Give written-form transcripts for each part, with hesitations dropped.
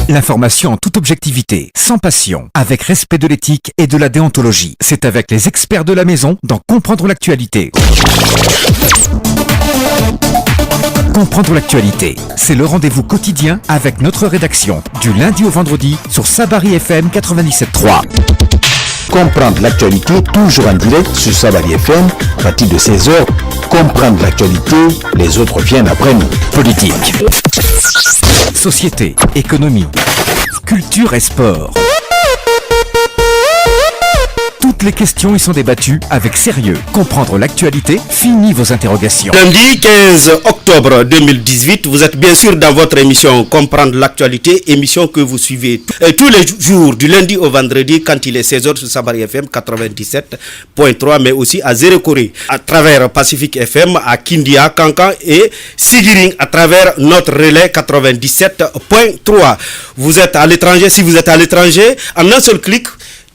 L'information en toute objectivité, sans passion, avec respect de l'éthique et de la déontologie. C'est avec les experts de la maison dans Comprendre l'actualité. Comprendre l'actualité, c'est le rendez-vous quotidien avec notre rédaction, du lundi au vendredi sur Sabari FM 97.3. Comprendre l'actualité, toujours en direct sur Sabari FM, à partir de 16h. Comprendre l'actualité, les autres viennent après nous. Politique, société, économie, culture et sport. Toutes les questions y sont débattues avec sérieux. Comprendre l'actualité, fini vos interrogations. Lundi 15 octobre 2018, vous êtes bien sûr dans votre émission Comprendre l'actualité, émission que vous suivez tous les jours du lundi au vendredi quand il est 16h sur Sabari FM 97.3, mais aussi à Zéro-Corée, à travers Pacific FM, à Kindia, Kankan et Sigiring à travers notre relais 97.3. Vous êtes à l'étranger, si vous êtes à l'étranger, en un seul clic,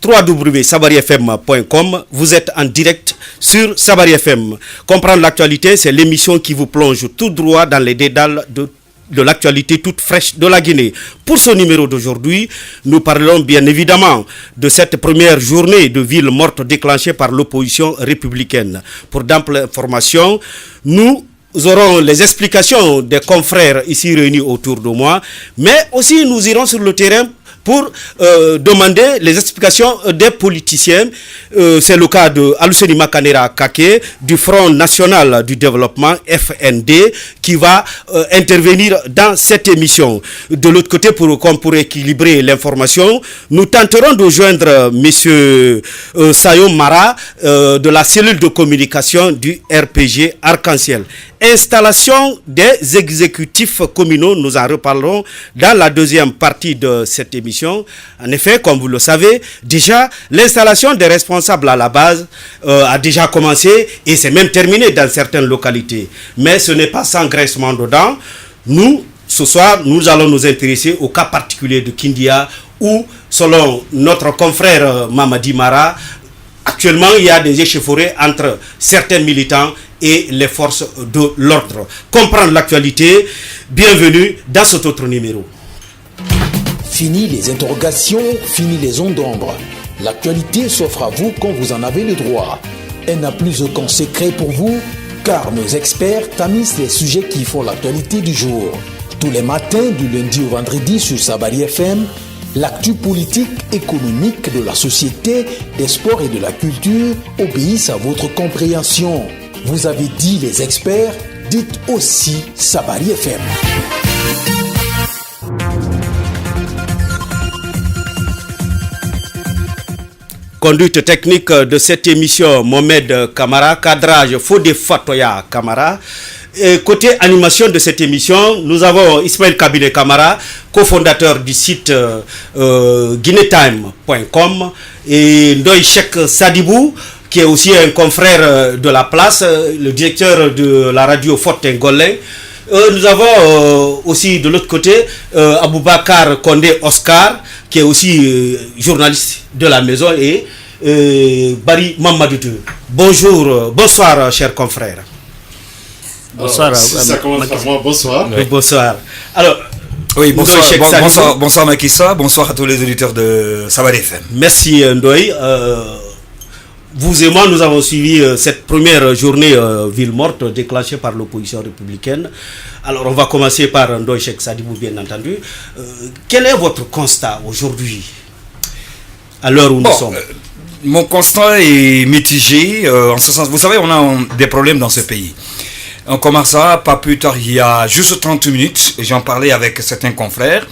www.sabarifm.com, vous êtes en direct sur Sabari FM. Comprendre l'actualité, c'est l'émission qui vous plonge tout droit dans les dédales de l'actualité toute fraîche de la Guinée. Pour ce numéro d'aujourd'hui, nous parlons bien évidemment de cette première journée de ville morte déclenchée par l'opposition républicaine. Pour d'amples informations, nous aurons les explications des confrères ici réunis autour de moi, mais aussi nous irons sur le terrain pour demander les explications des politiciens. C'est le cas de Aluseni Makanera Kake du Front National du Développement, FND, qui va intervenir dans cette émission. De l'autre côté, pour équilibrer l'information, nous tenterons de joindre M. Sayon Mara de la cellule de communication du RPG Arc-en-Ciel. Installation des exécutifs communaux, nous en reparlerons dans la deuxième partie de cette émission. En effet, comme vous le savez, déjà, l'installation des responsables à la base a déjà commencé et c'est même terminé dans certaines localités. Mais ce n'est pas sans graissement dedans. Nous, ce soir, nous allons nous intéresser au cas particulier de Kindia où, selon notre confrère Mamadi Mara, actuellement, il y a des échauffourées entre certains militants et les forces de l'ordre. Comprendre l'actualité, bienvenue dans cet autre numéro. Fini les interrogations, fini les ondes d'ombre. L'actualité s'offre à vous quand vous en avez le droit. Elle n'a plus aucun secret pour vous, car nos experts tamisent les sujets qui font l'actualité du jour. Tous les matins, du lundi au vendredi sur Sabari FM, l'actu politique, économique, de la société, des sports et de la culture obéissent à votre compréhension. Vous avez dit les experts, dites aussi Sabari FM. Conduite technique de cette émission, Mohamed Kamara, cadrage Fodé Fatoya Kamara. Et côté animation de cette émission, nous avons Ismaël Kabine Kamara, cofondateur du site guineatime.com, et Ndoye Cheikh Sadibou, qui est aussi un confrère de la place, le directeur de la radio Forte Ngolin. Nous avons aussi de l'autre côté Aboubakar Kondé Oscar, qui est aussi journaliste de la maison, et Barry Mamadou. Bonsoir chers confrères. Bonsoir. Si ça commence par moi, bonsoir. Oui. Bonsoir. Alors, oui, bonsoir Makissa, bonsoir à tous les auditeurs de Sabari FM. Merci Ndoye. Vous et moi, nous avons suivi cette première journée ville morte déclenchée par l'opposition républicaine. Alors, on va commencer par Ndoye Cheikh Sadibou, bien entendu. Quel est votre constat aujourd'hui, à l'heure où nous sommes? Mon constat est mitigé, en ce sens. Vous savez, on a des problèmes dans ce pays. On commence pas plus tard, il y a juste 30 minutes, j'en parlais avec certains confrères,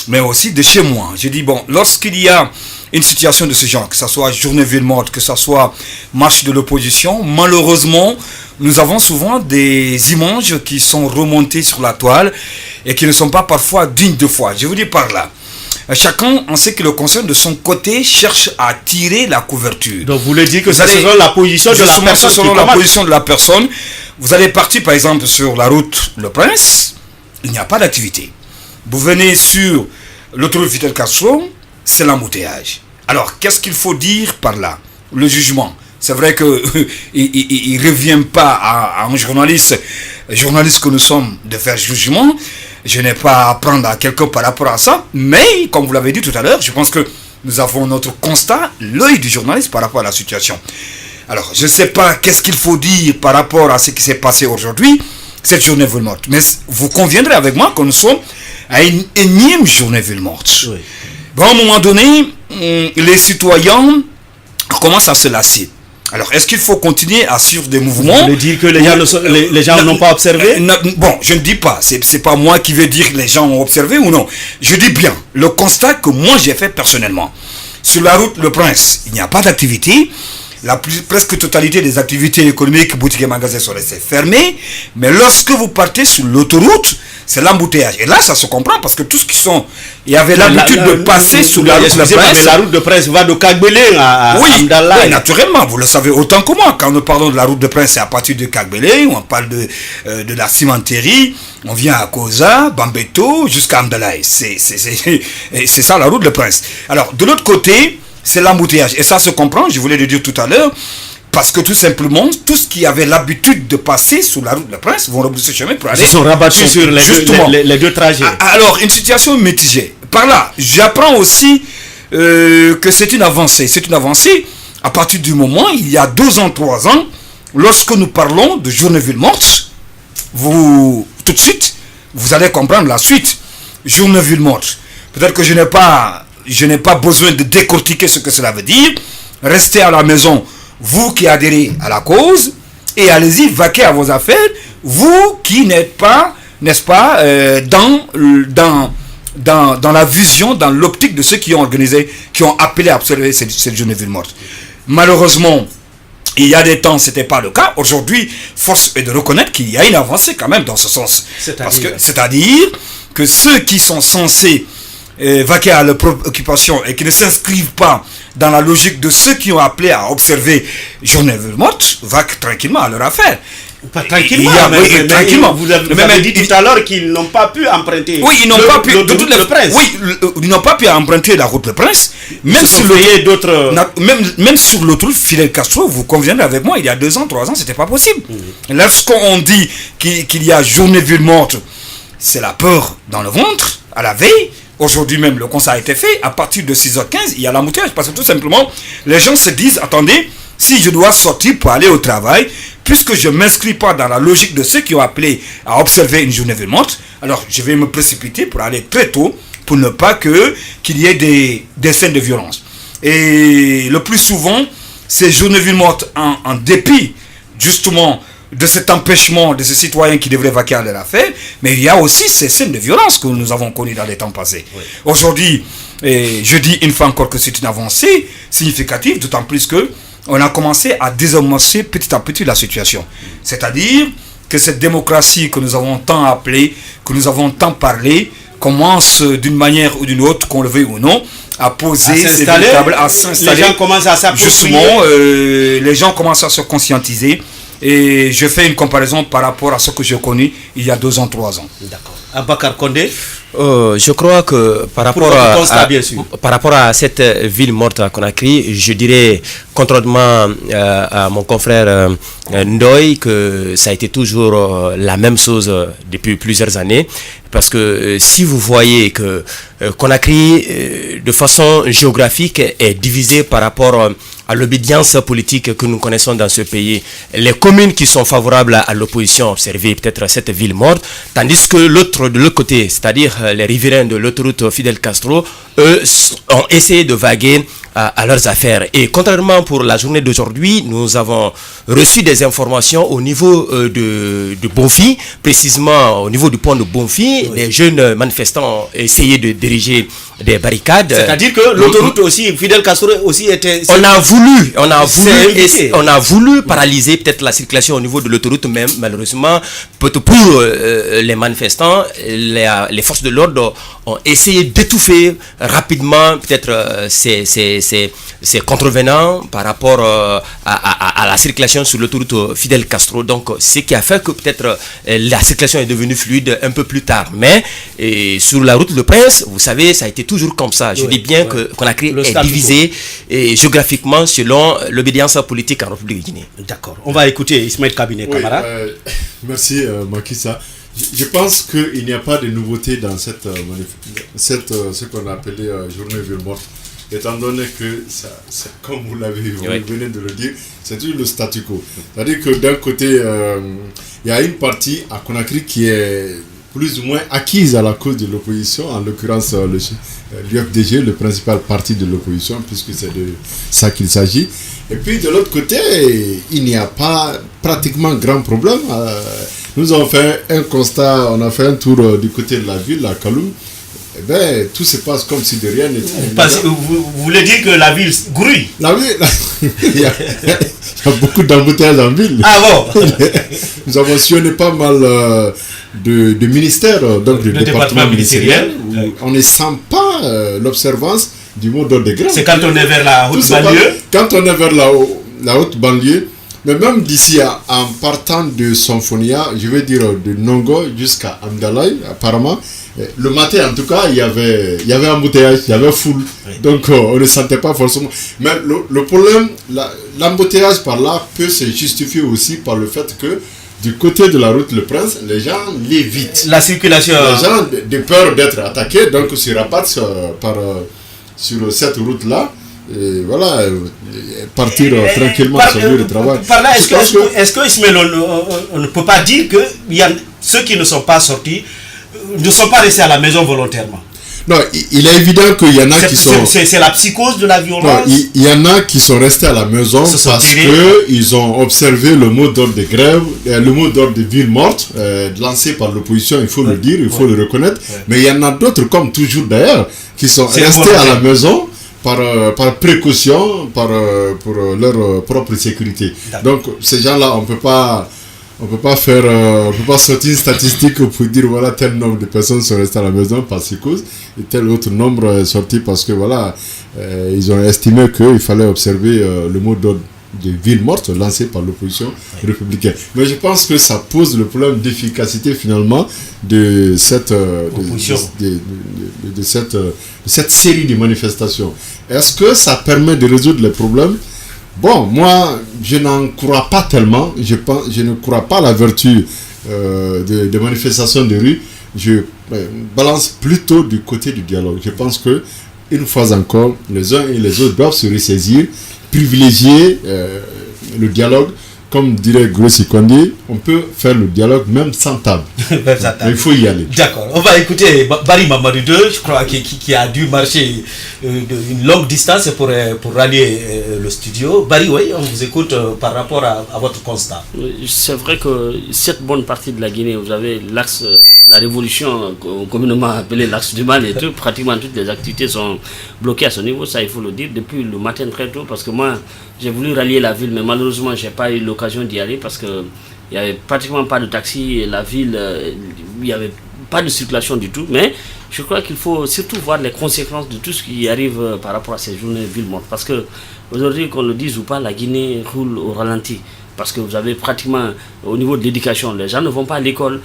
mais aussi de chez moi. Je dis, bon, lorsqu'il y a une situation de ce genre, que ce soit journée ville morte, que ce soit marche de l'opposition, malheureusement, nous avons souvent des images qui sont remontées sur la toile et qui ne sont pas parfois dignes de foi. Je vous dis par là. Chacun, en ce qui le concerne, de son côté, cherche à tirer la couverture. Donc vous voulez dire que c'est selon la position de la personne. Selon la position de la personne, vous allez partir par exemple sur la route Le Prince, il n'y a pas d'activité. Vous venez sur l'autoroute Fidel Castro, c'est l'embouteillage. Alors, qu'est-ce qu'il faut dire par là? Le jugement. C'est vrai qu'il ne revient pas à un journaliste que nous sommes de faire jugement, Je n'ai pas à prendre à quelqu'un par rapport à ça. Mais, comme vous l'avez dit tout à l'heure, je pense que nous avons notre constat, l'œil du journaliste par rapport à la situation. Alors, je ne sais pas qu'est-ce qu'il faut dire par rapport à ce qui s'est passé aujourd'hui, cette journée ville morte. Mais vous conviendrez avec moi que nous sommes à une énième journée ville morte. Oui. Bon, à un moment donné, les citoyens commencent à se lasser. Alors, est-ce qu'il faut continuer à suivre des mouvements? Vous voulez dire que les gens n'ont pas observé? Bon, je ne dis pas. C'est pas moi qui vais dire que les gens ont observé ou non. Je dis bien le constat que moi j'ai fait personnellement. Sur la route Le Prince, il n'y a pas d'activité. Presque totalité des activités économiques, boutiques et magasins sont restés fermés. Mais lorsque vous partez sur l'autoroute, c'est l'embouteillage. Et là, ça se comprend parce que tout ce qui sont... Il y avait l'habitude de passer sur la route de presse. Mais la route de presse va de Kagbélé à Amdallah. Oui, naturellement, vous le savez autant que moi. Quand nous parlons de la route de presse, c'est à partir de Kagbélé, on parle de la cimenterie, on vient à Koza, Bambeto, jusqu'à Amdallah. C'est ça la route de presse. Alors, de l'autre côté, c'est l'embouteillage. Et ça se comprend, je voulais le dire tout à l'heure, parce que tout simplement, tous qui avaient l'habitude de passer sur la route de Prince vont rebrousser chemin pour aller... Ils sont rabattus sur les deux trajets. Alors, une situation mitigée. Par là, j'apprends aussi que c'est une avancée. C'est une avancée à partir du moment, il y a 2 ans, 3 ans, lorsque nous parlons de journée ville morte, tout de suite, vous allez comprendre la suite. Journée ville morte. Peut-être que je n'ai pas besoin de décortiquer ce que cela veut dire. Restez à la maison, vous qui adhérez à la cause, et allez-y, vaquez à vos affaires, vous qui n'êtes pas, n'est-ce pas, dans la vision, dans l'optique de ceux qui ont organisé, qui ont appelé à observer cette journée ville morte. Malheureusement, il y a des temps, ce n'était pas le cas. Aujourd'hui, force est de reconnaître qu'il y a une avancée quand même dans ce sens. C'est-à-dire que ceux qui sont censés vaquer à leurs préoccupations et qui ne s'inscrivent pas dans la logique de ceux qui ont appelé à observer journée ville morte, vaquent tranquillement à leur affaire. Pas tranquillement, tranquillement. Vous avez dit tout à l'heure qu'ils n'ont pas pu emprunter. Oui, ils n'ont pas pu. Le Prince. Oui, ils n'ont pas pu emprunter la route Le Prince. Même sur l'autoroute Fidel Castro, vous conviendrez avec moi, il y a 2 ans, 3 ans, c'était pas possible. Lorsqu'on dit qu'il y a journée ville morte, c'est la peur dans le ventre à la veille. Aujourd'hui même, le constat a été fait. À partir de 6h15, il y a l'embouteillage. Parce que tout simplement, les gens se disent, attendez, si je dois sortir pour aller au travail, puisque je ne m'inscris pas dans la logique de ceux qui ont appelé à observer une journée ville morte, alors je vais me précipiter pour aller très tôt, pour ne pas qu'il y ait des scènes de violence. Et le plus souvent, ces journées ville mortes, en dépit, justement, de cet empêchement de ces citoyens qui devraient vaquer à leur affaire, mais il y a aussi ces scènes de violence que nous avons connues dans les temps passés. Oui. Aujourd'hui, je dis une fois encore que c'est une avancée significative, d'autant plus que on a commencé à désamorcer petit à petit la situation. C'est-à-dire que cette démocratie que nous avons tant appelée, que nous avons tant parlé, commence d'une manière ou d'une autre, qu'on le veuille ou non, à poser ses tables, à s'installer. Les gens commencent à s'approprier. Justement, les gens commencent à se conscientiser. Et je fais une comparaison par rapport à ce que j'ai connu il y a 2 ans, 3 ans. D'accord. Abakar Kondé. Je crois que par rapport à cette ville morte à Conakry, je dirais, contrairement à mon confrère Ndoye, que ça a été toujours la même chose depuis plusieurs années. Parce que si vous voyez que Conakry, de façon géographique, est divisée par rapport à l'obédience politique que nous connaissons dans ce pays. Les communes qui sont favorables à l'opposition observaient peut-être cette ville morte, tandis que de l'autre côté, c'est-à-dire les riverains de l'autoroute Fidel Castro, eux ont essayé de vaguer à leurs affaires. Et contrairement pour la journée d'aujourd'hui, nous avons reçu des informations au niveau de Bonfi, précisément au niveau du pont de Bonfi. Oui. Les jeunes manifestants ont essayé de diriger des barricades. C'est-à-dire que l'autoroute aussi, Fidel Castro aussi était... On a voulu paralyser peut-être la circulation au niveau de l'autoroute, même malheureusement, pour les manifestants, les forces de l'ordre ont essayé d'étouffer rapidement peut-être ces contrevenants par rapport à la circulation sur l'autoroute Fidel Castro. Donc, ce qui a fait que peut-être la circulation est devenue fluide un peu plus tard. Mais sur la route Le Prince, vous savez, ça a été toujours comme ça. Je dis bien que Conakry est divisé géographiquement selon l'obédience politique en République de Guinée. D'accord. On va écouter Ismaël Kabinet Kamara. Merci Makissa. Je pense qu'il n'y a pas de nouveauté dans ce qu'on a appelé journée ville morte. Étant donné que, comme vous venez de le dire, c'est toujours le statu quo. C'est-à-dire que d'un côté, il y a une partie à Conakry qui est plus ou moins acquise à la cause de l'opposition, en l'occurrence l'UFDG, le principal parti de l'opposition, puisque c'est de ça qu'il s'agit. Et puis de l'autre côté, il n'y a pas pratiquement grand problème. Nous avons fait un constat, on a fait un tour du côté de la ville, à Kaloum. Eh bien, tout se passe comme si de rien n'était. Vous voulez dire que la ville grouille? La ville, il y a beaucoup d'embouteillages en ville. Ah bon? Nous avons sillonné pas mal de ministères, donc du département ministériel, où on ne sent pas l'observance du mot d'ordre de grève. C'est quand on est vers la haute banlieue? Quand on est vers la haute banlieue, mais même d'ici en partant de Sonfonia, je veux dire de Nongo jusqu'à Amdalaï, apparemment, le matin en tout cas, il y avait embouteillage, il y avait foule. Oui. Donc on ne sentait pas forcément. Mais le problème, l'embouteillage par là peut se justifier aussi par le fait que du côté de la route Le Prince, les gens l'évitent. La circulation. Les gens, de peur d'être attaqués, donc se rabattent sur cette route-là. Et voilà, partir tranquillement sur le lieu de travail. Par là, est-ce que Ismaël, on ne peut pas dire que ceux qui ne sont pas sortis ne sont pas restés à la maison volontairement? Non, il est évident qu'il y en a qui sont... C'est la psychose de la violence. Non, il y en a qui sont restés à la maison parce qu'ils ont observé le mot d'ordre de grève, le mot d'ordre de ville morte, lancé par l'opposition, il faut le dire, il faut le reconnaître. Mais il y en a d'autres, comme toujours d'ailleurs, qui sont restés à la maison par précaution, pour leur propre sécurité. Donc ces gens-là, on peut pas sortir une statistique pour dire voilà tel nombre de personnes sont restées à la maison par psychose et tel autre nombre est sorti parce que voilà ils ont estimé qu'il fallait observer le mot d'ordre de ville morte lancé par l'opposition républicaine. Mais je pense que ça pose le problème d'efficacité finalement de cette série de manifestations. Est-ce que ça permet de résoudre les problèmes? Bon, moi, je n'en crois pas tellement. Je ne crois pas à la vertu des manifestations de rue. Je balance plutôt du côté du dialogue. Je pense que, une fois encore, les uns et les autres doivent se ressaisir, privilégier le dialogue. Comme dirait Grossi Condé, on peut faire le dialogue même sans table. Mais il faut y aller. D'accord. On va écouter Barry Mamadou II, je crois, qui a dû marcher une longue distance pour rallier le studio. Barry, oui, on vous écoute par rapport à votre constat. C'est vrai que cette bonne partie de la Guinée, vous avez l'axe, la révolution, communément appelée l'axe du mal et tout, pratiquement toutes les activités sont bloquées à ce niveau, ça il faut le dire, depuis le matin très tôt, parce que moi, j'ai voulu rallier la ville, mais malheureusement, je n'ai pas eu l'occasion d'y aller parce qu'il n'y avait pratiquement pas de taxi et la ville, il n'y avait pas de circulation du tout. Mais je crois qu'il faut surtout voir les conséquences de tout ce qui arrive par rapport à ces journées ville morte. Parce que aujourd'hui, qu'on le dise ou pas, la Guinée roule au ralenti. Parce que vous avez pratiquement, au niveau de l'éducation, les gens ne vont pas à l'école,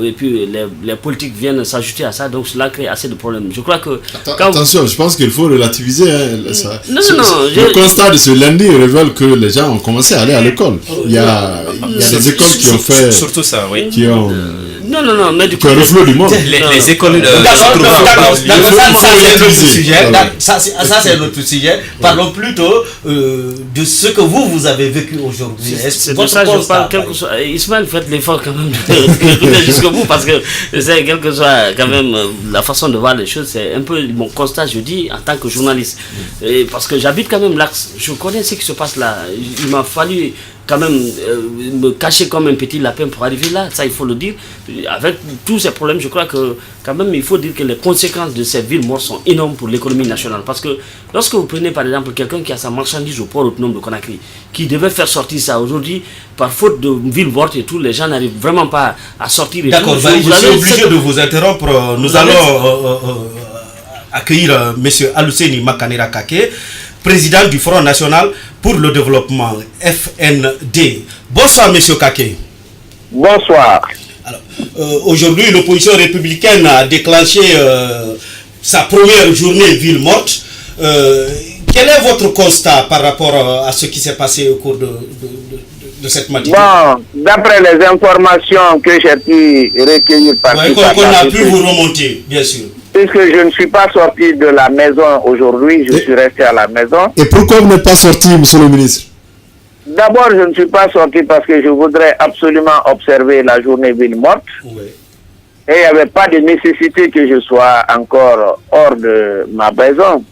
et puis les politiques viennent s'ajouter à ça, donc cela crée assez de problèmes. Je crois que... Attention, je pense qu'il faut relativiser. Le Non, constat de ce lundi révèle que les gens ont commencé à aller à l'école. Il y a des écoles qui ont fait... Surtout ça, oui. Qui ont... Non, mais du coup... reflet du monde. Les écoles... Ça, c'est un autre sujet. Parlons plutôt de ce que vous avez vécu aujourd'hui. C'est de ça que je parle. Ismaël, faites l'effort quand même de jusqu'au bout, parce que c'est quelle que soit quand même la façon de voir les choses, c'est un peu mon constat, je dis, en tant que journaliste. Et parce que j'habite quand même l'axe, je connais ce qui se passe là. Il m'a fallu quand même me cacher comme un petit lapin pour arriver là, ça il faut le dire. Avec tous ces problèmes, je crois que quand même il faut dire que les conséquences de ces villes mortes sont énormes pour l'économie nationale. Parce que lorsque vous prenez par exemple quelqu'un qui a sa marchandise au port autonome de Conakry, qui devait faire sortir ça aujourd'hui, par faute de villes mortes et tout, les gens n'arrivent vraiment pas à sortir. D'accord, je suis obligé de vous interrompre. Nous allons accueillir M. Aluseni Makanera Kake, président du Front National pour le Développement, FND. Bonsoir, M. Kake. Bonsoir. Alors, aujourd'hui, l'opposition républicaine a déclenché sa première journée ville morte. Quel est votre constat par rapport à ce qui s'est passé au cours de de cette matinée? Bon, d'après les informations que j'ai pu recueillir par qu'on a pu vous remonter, bien sûr. Puisque je ne suis pas sorti de la maison aujourd'hui, je suis resté à la maison. Et pourquoi vous n'êtes pas sorti, monsieur le ministre? D'abord, je ne suis pas sorti parce que je voudrais absolument observer la journée ville morte. Oui. Et il n'y avait pas de nécessité que je sois encore hors de ma maison.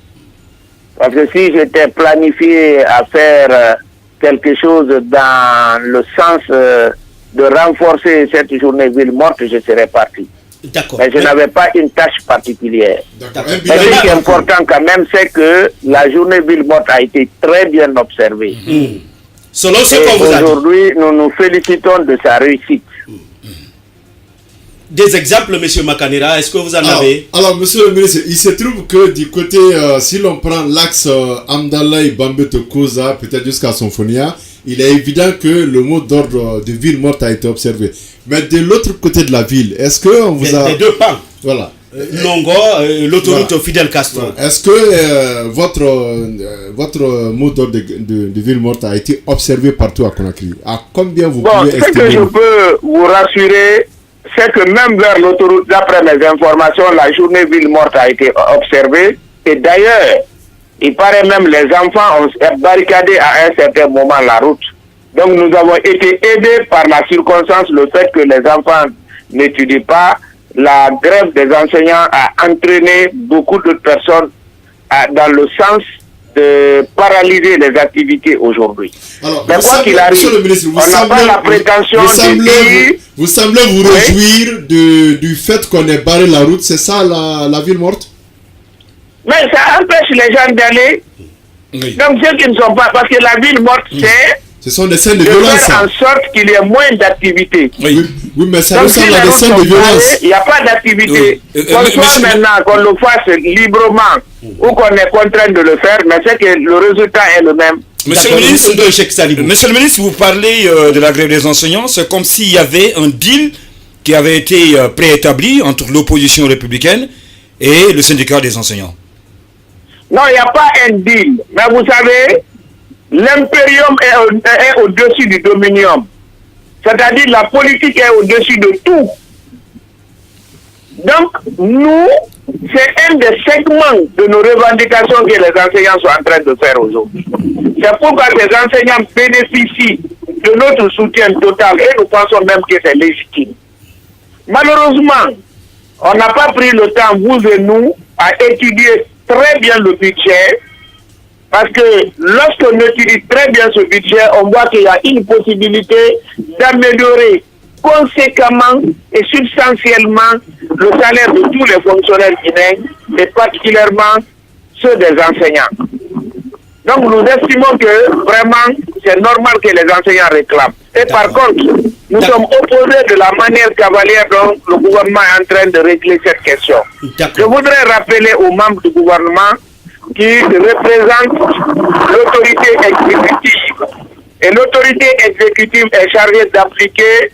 Parce que si j'étais planifié à faire quelque chose dans le sens de renforcer cette journée ville morte, je serais parti. D'accord. Mais je n'avais pas une tâche particulière. D'accord. Mais ce qui est important quand même, c'est que la journée ville morte a été très bien observée. Selon ce qu'on vous a dit. Aujourd'hui, nous nous félicitons de sa réussite. Des exemples, M. Makanera, est-ce que vous en avez? Alors, monsieur le ministre, il se trouve que du côté, si l'on prend l'axe Amdalaï, Bambeto, Koza, peut-être jusqu'à Sonfonia, il est évident que le mot d'ordre de ville morte a été observé. Mais de l'autre côté de la ville, est-ce qu'on vous a... Les deux pans. Voilà. Longo, l'autoroute Voilà. Fidel Castro. Voilà. Est-ce que votre mot d'ordre de ville morte a été observé partout à Conakry? À combien vous pouvez Ce estimer? que je peux vous rassurer, c'est que même vers l'autoroute, d'après mes informations, la journée ville morte a été observée. Et d'ailleurs, il paraît même les enfants ont barricadé à un certain moment la route. Donc nous avons été aidés par la circonstance, le fait que les enfants n'étudient pas. La grève des enseignants a entraîné beaucoup de personnes dans le sens de paralyser les activités aujourd'hui. Alors, mais quoi qu'il arrive, monsieur le ministre, on n'a pas la prétention de dire... Vous semblez vous réjouir du fait qu'on ait barré la route, c'est ça la ville morte? Mais ça empêche les gens d'aller. Oui. Donc ceux qui ne sont pas... Parce que la ville morte, c'est... Ce sont des scènes de de violence. faire en sorte qu'il y ait moins d'activités. Oui, mais ça Donc si ressemble les à des routes scènes sont de violence. barrées, il n'y a pas d'activité. Qu'on soit maintenant, qu'on le fasse librement ou qu'on est contraint de le faire, mais c'est que le résultat est le même. Monsieur le ministre, vous parlez de la grève des enseignants, c'est comme s'il y avait un deal qui avait été préétabli entre l'opposition républicaine et le syndicat des enseignants. Non, il n'y a pas un deal. Mais vous savez, l'impérium est au-dessus du dominium. C'est-à-dire la politique est au-dessus de tout. Donc, nous, c'est un des segments de nos revendications que les enseignants sont en train de faire aujourd'hui. C'est pourquoi les enseignants bénéficient de notre soutien total et nous pensons même que c'est légitime. Malheureusement, on n'a pas pris le temps, vous et nous, à étudier très bien le budget, parce que lorsqu'on étudie très bien ce budget, on voit qu'il y a une possibilité d'améliorer conséquemment et substantiellement le salaire de tous les fonctionnaires guinéens, et particulièrement ceux des enseignants. Donc nous estimons que vraiment c'est normal que les enseignants réclament. Et par contre, nous sommes opposés de la manière cavalière dont le gouvernement est en train de régler cette question. Je voudrais rappeler aux membres du gouvernement qui représentent l'autorité exécutive. Et l'autorité exécutive est chargée d'appliquer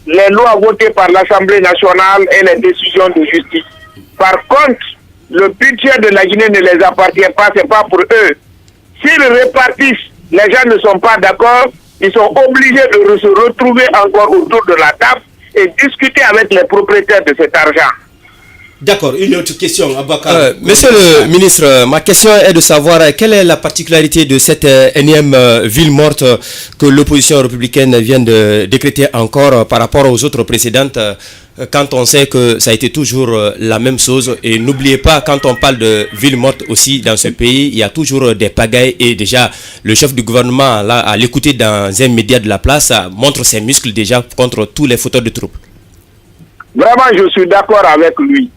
les lois votées par l'Assemblée nationale et les décisions de justice. Par contre, le budget de la Guinée ne les appartient pas, c'est pas pour eux. S'ils répartissent, les gens ne sont pas d'accord, ils sont obligés de se retrouver encore autour de la table et discuter avec les propriétaires de cet argent. D'accord, une autre question, Abakar. Monsieur le ministre, ma question est de savoir quelle est la particularité de cette énième ville morte que l'opposition républicaine vient de décréter encore par rapport aux autres précédentes, quand on sait que ça a été toujours la même chose. Et n'oubliez pas, quand on parle de ville morte aussi dans ce pays, il y a toujours des pagailles, et déjà le chef du gouvernement, là, à l'écouter dans un média de la place, montre ses muscles déjà contre tous les fauteurs de troubles. Vraiment, je suis d'accord avec lui.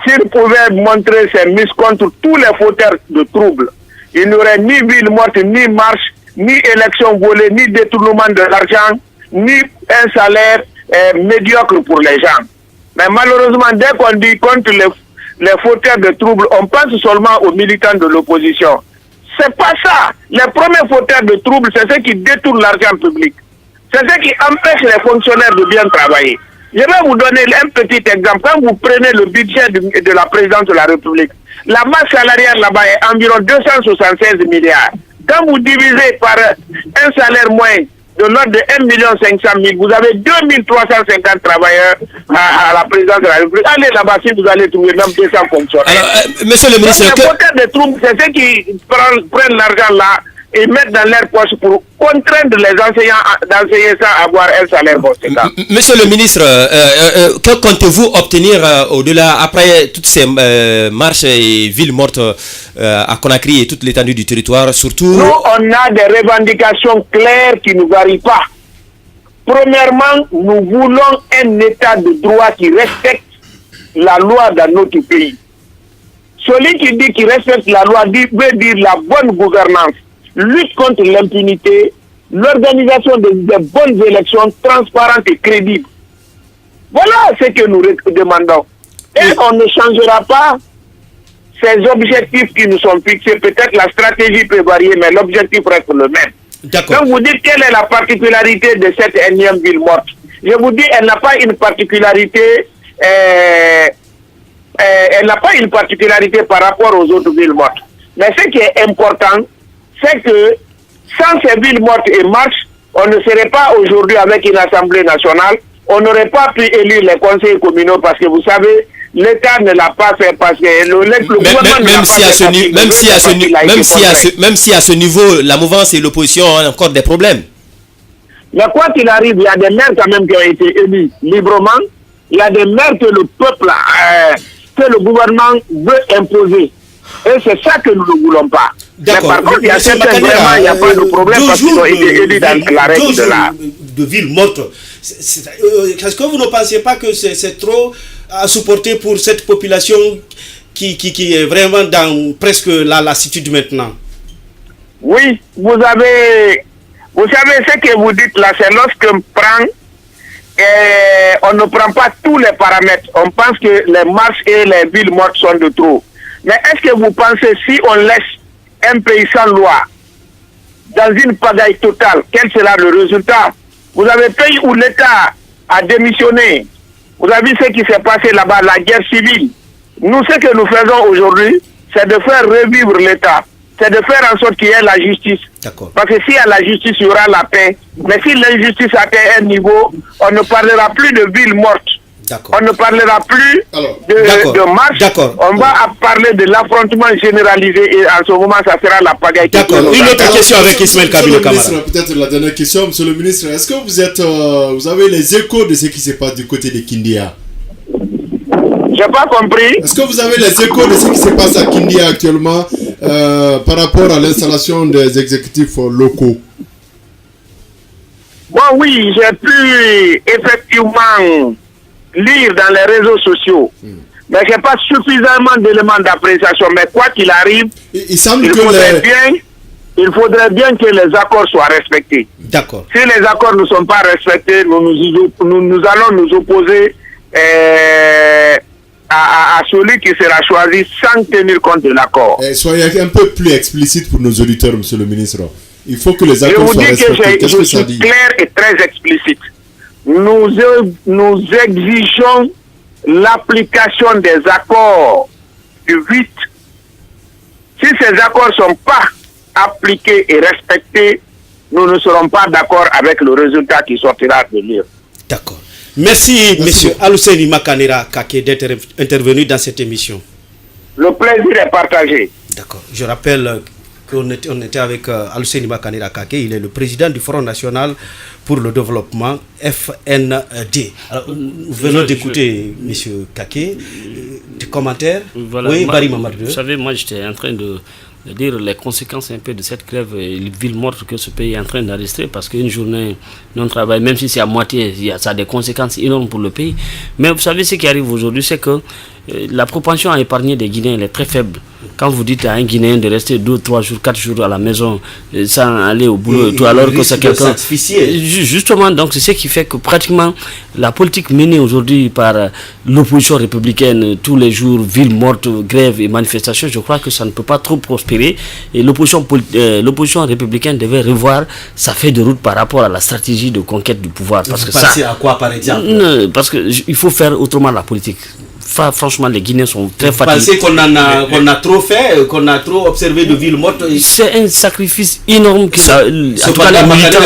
S'il pouvait montrer ses muscles contre tous les fauteurs de troubles, il n'y aurait ni ville morte, ni marche, ni élection volée, ni détournement de l'argent, ni un salaire médiocre pour les gens. Mais malheureusement, dès qu'on dit contre les fauteurs de troubles, on pense seulement aux militants de l'opposition. C'est pas ça. Les premiers fauteurs de troubles, c'est ceux qui détournent l'argent public. C'est ceux qui empêchent les fonctionnaires de bien travailler. Je vais vous donner un petit exemple. Quand vous prenez le budget de la présidence de la République, la masse salariale là-bas est environ 276 milliards. Quand vous divisez par un salaire moyen de l'ordre de 1 500 000. Vous avez 2350 travailleurs à la présidence de la République. Allez là-bas si vous allez trouver même 200 fonctionnaires. Alors, monsieur le ministre, des troupes, c'est ceux qui prennent l'argent là et mettent dans leur poche pour contraindre les enseignants d'enseigner sans avoir un salaire conséquent. Monsieur le ministre, que comptez-vous obtenir au-delà, après toutes ces marches et villes mortes à Conakry et toute l'étendue du territoire, surtout... Nous, on a des revendications claires qui ne varient pas. Premièrement, nous voulons un état de droit qui respecte la loi dans notre pays. Celui qui dit qu'il respecte la loi veut dire la bonne gouvernance, lutte contre l'impunité, l'organisation de bonnes élections transparentes et crédibles. Voilà ce que nous demandons. Et on ne changera pas ces objectifs qui nous sont fixés. Peut-être la stratégie peut varier, mais l'objectif reste le même. D'accord. Donc vous dites quelle est la particularité de cette énième ville morte. Je vous dis, elle n'a pas une particularité... elle n'a pas une particularité par rapport aux autres villes mortes. Mais ce qui est important, c'est que sans ces villes mortes et marches, on ne serait pas aujourd'hui avec une assemblée nationale, on n'aurait pas pu élire les conseils communaux parce que vous savez, l'État ne l'a pas fait parce que le gouvernement même si à ce niveau, la mouvance et l'opposition ont encore des problèmes. Mais quoi qu'il arrive, il y a des maires quand même qui ont été élus librement, il y a des maires que le peuple, que le gouvernement veut imposer. Et c'est ça que nous ne voulons pas. Mais par contre, il y a certains vraiment, il n'y a pas de problème parce qu'ils ont été élus dans la règle de la... de ville morte. Est-ce que vous ne pensez pas que c'est trop à supporter pour cette population qui est vraiment dans presque la lassitude maintenant? Oui, vous savez ce que vous dites là, c'est lorsqu'on prend et on ne prend pas tous les paramètres. On pense que les marches et les villes mortes sont de trop. Mais est-ce que vous pensez si on laisse un pays sans loi dans une pagaille totale, quel sera le résultat? Vous avez un pays où l'État a démissionné. Vous avez vu ce qui s'est passé là-bas, la guerre civile. Nous, ce que nous faisons aujourd'hui, c'est de faire revivre l'État. C'est de faire en sorte qu'il y ait la justice. Parce que s'il y a la justice, il y aura la paix. Mais si l'injustice atteint un niveau, on ne parlera plus de villes mortes. On ne parlera plus de marche. On va parler de l'affrontement généralisé et en ce moment, ça sera la pagaille. D'accord. Une autre question avec Ismaël Kabila Camara. Peut-être la dernière question, monsieur le ministre. Est-ce que vous avez les échos de ce qui se passe du côté de Kindia? J'ai pas compris. Est-ce que vous avez les échos de ce qui se passe à Kindia actuellement par rapport à l'installation des exécutifs locaux? Bon, oui, j'ai pu effectivement lire dans les réseaux sociaux. Mais je n'ai pas suffisamment d'éléments d'appréciation. Mais quoi qu'il arrive, il faudrait bien que les accords soient respectés. D'accord. Si les accords ne sont pas respectés, nous allons nous opposer à celui qui sera choisi sans tenir compte de l'accord. Soyez un peu plus explicite pour nos auditeurs, monsieur le ministre. Il faut que les accords soient respectés. Je suis clair et très explicite. Nous exigeons l'application des accords du 8. Si ces accords ne sont pas appliqués et respectés, nous ne serons pas d'accord avec le résultat qui sortira de l'île. D'accord. Merci, monsieur Aluseni Makanera Kake, d'être intervenu dans cette émission. Le plaisir est partagé. D'accord. Je rappelle qu'on était avec Aluseni Makanera Kake, il est le président du Front National pour le Développement, FND. Alors, nous venons d'écouter monsieur Kake, des commentaires. Voilà, oui, Barry Mamadou. Vous savez, moi j'étais en train de dire les conséquences un peu de cette grève et les villes mortes que ce pays est en train d'arrêter, parce qu'une journée non-travail, même si c'est à moitié, ça a des conséquences énormes pour le pays. Mais vous savez, ce qui arrive aujourd'hui, c'est que la propension à épargner des Guinéens est très faible. Quand vous dites à un Guinéen de rester 2, 3 jours, 4 jours à la maison sans aller au boulot, tout, alors que c'est quelqu'un... Justement, donc c'est ce qui fait que pratiquement la politique menée aujourd'hui par l'opposition républicaine, tous les jours, ville morte, grève et manifestations, je crois que ça ne peut pas trop prospérer. Et l'opposition républicaine devait revoir sa feuille de route par rapport à la stratégie de conquête du pouvoir. Parce vous pensez à quoi, par exemple? Parce qu'il faut faire autrement la politique. franchement, les Guinéens sont très fatigués. Vous pensez qu'on a trop fait, qu'on a trop observé de villes mortes? C'est un sacrifice énorme que en tout cas, les militaires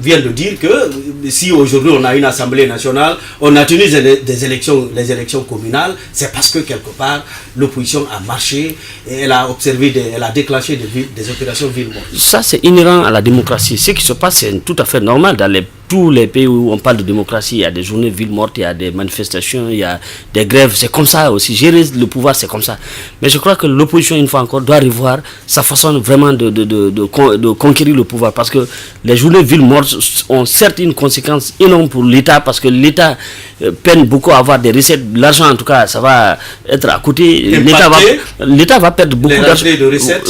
vient de dire que si aujourd'hui on a une assemblée nationale, on a tenu les élections communales, c'est parce que quelque part l'opposition a marché et elle a observé, elle a déclenché des opérations villes mortes. Ça, c'est inhérent à la démocratie. Ce qui se passe, c'est tout à fait normal dans tous les pays où on parle de démocratie. Il y a des journées villes mortes, il y a des manifestations, il y a des grèves. C'est comme ça aussi. Gérer le pouvoir, c'est comme ça. Mais je crois que l'opposition, une fois encore, doit revoir sa façon vraiment de conquérir le pouvoir. Parce que les journées villes mortes ont certes une conséquence énorme pour l'État, parce que l'État peine beaucoup à avoir des recettes. L'argent, en tout cas, ça va être à côté. L'État va perdre beaucoup d'argent.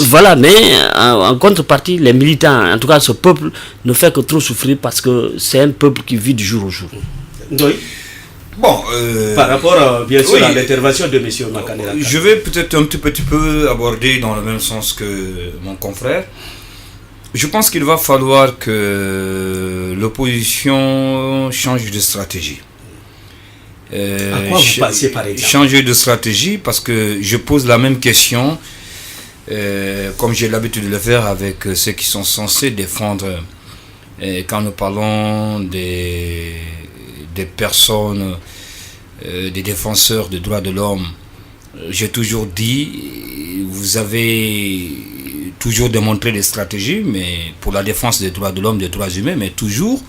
Voilà, mais en contrepartie, les militants, en tout cas ce peuple, ne fait que trop souffrir parce que c'est un peuple qui vit du jour au jour. Oui. Bon, par rapport bien sûr à l'intervention de M. Makanera. Je vais peut-être un petit peu aborder dans le même sens que mon confrère. Je pense qu'il va falloir que l'opposition change de stratégie. À quoi vous pensez par exemple? Changer de stratégie parce que je pose la même question comme j'ai l'habitude de le faire avec ceux qui sont censés défendre quand nous parlons des personnes, des défenseurs des droits de l'homme. J'ai toujours dit, vous avez toujours démontré des stratégies, mais pour la défense des droits de l'homme, des droits humains, mais toujours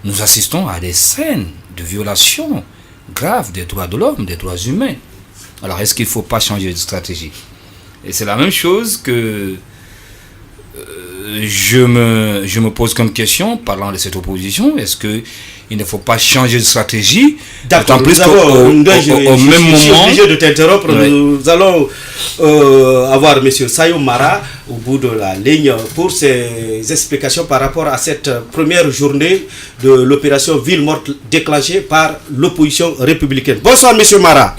nous assistons à des scènes de violation grave des droits de l'homme, des droits humains. Alors est-ce qu'il ne faut pas changer de stratégie? Et c'est la même chose que je me pose comme question, parlant de cette opposition. Est-ce qu'il ne faut pas changer de stratégie? D'accord, plus au même moment... Je suis obligé de t'interrompre. Oui. Nous allons avoir M. Sayo Mara au bout de la ligne pour ses explications par rapport à cette première journée de l'opération Ville Morte déclenchée par l'opposition républicaine. Bonsoir M. Mara.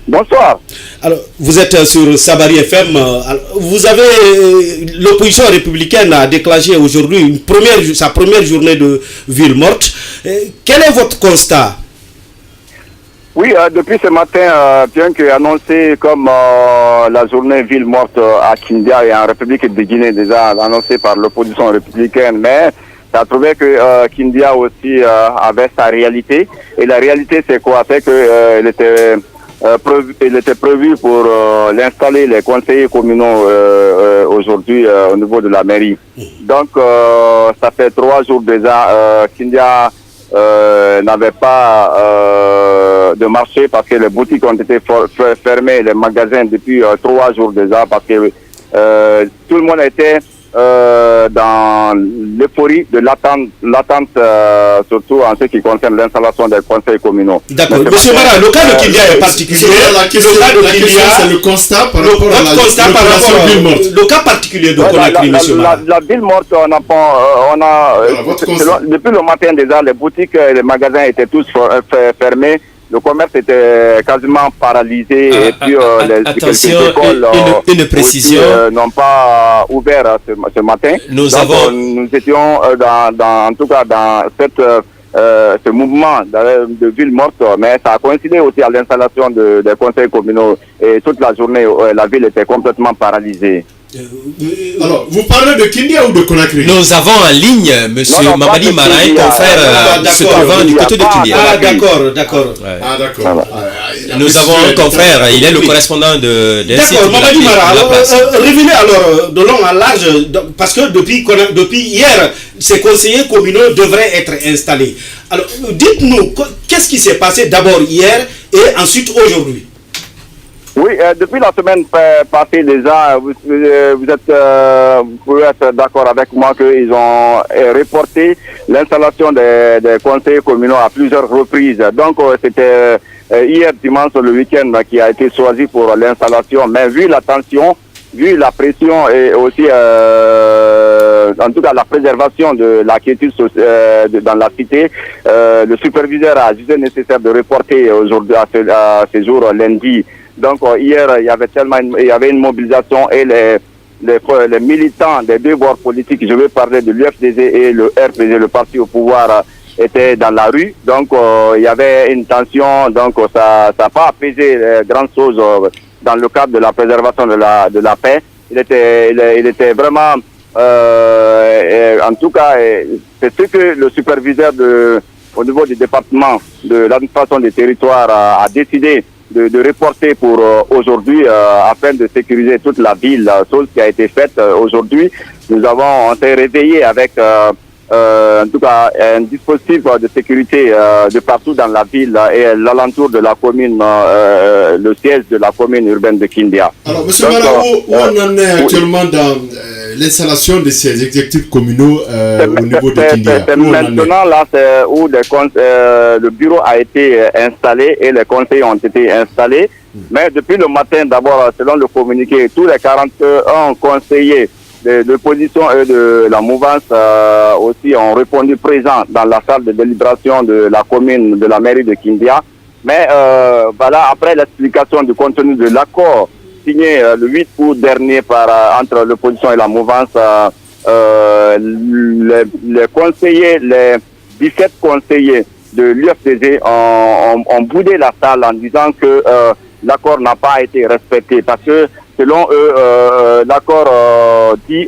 Bonsoir. Alors, vous êtes sur Sabari FM. Vous avez l'opposition républicaine a déclenché aujourd'hui sa première journée de Ville Morte. Quel est votre constat? Oui, depuis ce matin, bien que annoncé comme la journée Ville Morte à Kindia et en République de Guinée, déjà annoncé par l'opposition républicaine, mais ça a trouvé que Kindia aussi avait sa réalité. Et la réalité, c'est quoi? C'est que il était prévu pour l'installer les conseillers communaux aujourd'hui au niveau de la mairie. Donc, ça fait 3 jours déjà, Kindia n'avait pas de marché parce que les boutiques ont été fermées, les magasins depuis 3 jours déjà parce que tout le monde était dans l'euphorie de l'attente surtout en ce qui concerne l'installation des conseils communaux. D'accord. Monsieur Mara, le cas de Kindia est particulier. La question, c'est le constat par rapport à la ville morte. Le cas particulier de Conakry, monsieur Mara. La ville morte, depuis le matin déjà, les boutiques et les magasins étaient tous fermés. Le commerce était quasiment paralysé et puis quelques écoles une précision n'ont pas ouvert ce matin. Nous étions en tout cas dans ce mouvement de ville morte, mais ça a coïncidé aussi à l'installation des conseils communaux et toute la journée la ville était complètement paralysée. Alors, vous parlez de Kindia ou de Conakry? Nous avons en ligne M. Mamadi Maraï, confrère se trouvant du côté de Kindia. Ah, d'accord. Ouais. Ah, d'accord. Nous avons un confrère, il est le correspondant de D'accord, Mamadi Mara, revenez alors de long en large, parce que depuis hier, ces conseillers communaux devraient être installés. Alors, dites-nous, qu'est-ce qui s'est passé d'abord hier et ensuite aujourd'hui? Oui, depuis la semaine passée déjà, vous pouvez être d'accord avec moi qu'ils ont reporté l'installation des conseillers communaux à plusieurs reprises. Donc c'était hier dimanche le week-end qui a été choisi pour l'installation, mais vu la tension, vu la pression et aussi en tout cas la préservation de la quiétude dans la cité, le superviseur a jugé nécessaire de reporter aujourd'hui à ce jour lundi. Donc hier, il y avait une mobilisation et les militants des deux bords politiques, je vais parler de l'UFDG et le RPG, le parti au pouvoir, étaient dans la rue. Donc, il y avait une tension. Donc, ça n'a pas apaisé grandes choses dans le cadre de la préservation de la paix. Il était vraiment... en tout cas, c'est ce que le superviseur au niveau du département de l'administration des territoires a décidé de reporter pour aujourd'hui afin de sécuriser toute la ville, chose qui a été faite aujourd'hui. On s'est réveillé avec en tout cas un dispositif de sécurité de partout dans la ville et l'alentour de la commune, le siège de la commune urbaine de Kindia. Alors, M. Mara, où on en est actuellement dans l'installation de ces exécutifs communaux au niveau de Kindia? Maintenant, là, c'est où le bureau a été installé et les conseils ont été installés. Mais depuis le matin, d'abord, selon le communiqué, tous les 41 conseillers de l'opposition et de la mouvance aussi ont répondu présents dans la salle de délibération de la commune, de la mairie de Kindia. Mais voilà, après l'explication du contenu de l'accord signé le 8 août dernier entre l'opposition et la mouvance, les conseillers, les 17 conseillers de l'UFDG ont boudé la salle en disant que l'accord n'a pas été respecté parce que selon eux, l'accord dit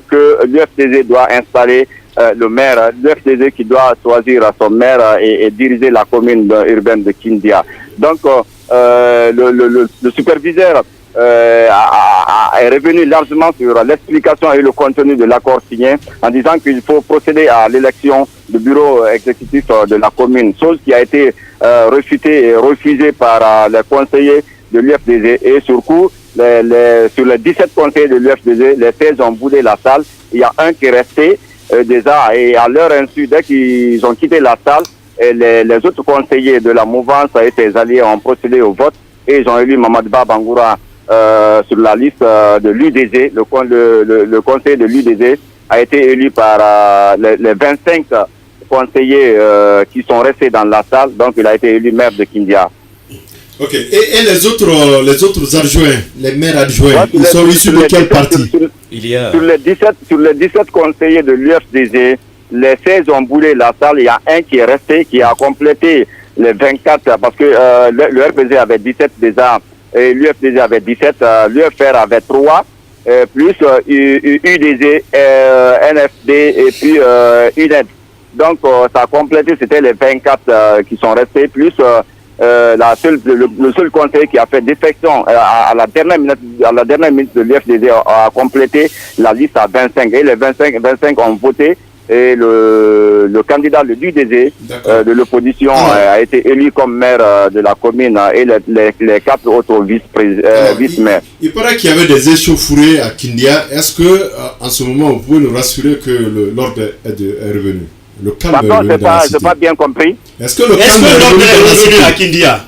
que l'UFDG doit installer le maire, l'UFDG qui doit choisir son maire et diriger la commune urbaine de Kindia. Donc, le superviseur est revenu largement sur l'explication et le contenu de l'accord signé en disant qu'il faut procéder à l'élection du bureau exécutif de la commune, chose qui a été refutée et refusée par les conseillers de l'UFDG et surtout sur les 17 conseillers de l'UFDG, les 16 ont boudé la salle. Il y a un qui est resté déjà et à leur insu, dès qu'ils ont quitté la salle, et les autres conseillers de la mouvance et ses alliés ont procédé au vote et ils ont élu Mamadba Bangoura sur la liste de l'UDG. Le conseil de l'UDG a été élu par les 25 conseillers qui sont restés dans la salle, donc il a été élu maire de Kindia. Ok. Et les autres adjoints, les maires adjoints, ils sont issus de quel parti? Sur les 17 conseillers de l'UFDG, les 16 ont boulé la salle. Il y a un qui est resté, qui a complété les 24, parce que le RPG avait 17 déjà, et l'UFDG avait 17, l'UFR avait 3, plus UDG, NFD et puis UNED. Donc ça a complété, c'était les 24 qui sont restés, plus le seul conseiller qui a fait défection à la dernière minute de l'UFDG a complété la liste à 25 et les 25 ont voté et le candidat de l'UDG de l'opposition a été élu comme maire de la commune et les 4 autres vice-maires. Il paraît qu'il y avait des échauffourées à Kindia. Est-ce que en ce moment vous pouvez nous rassurer que l'ordre est revenu? Le calme est revenu dans la cité. Je n'ai pas bien compris. Est-ce que l'ordre est revenu à Kindia?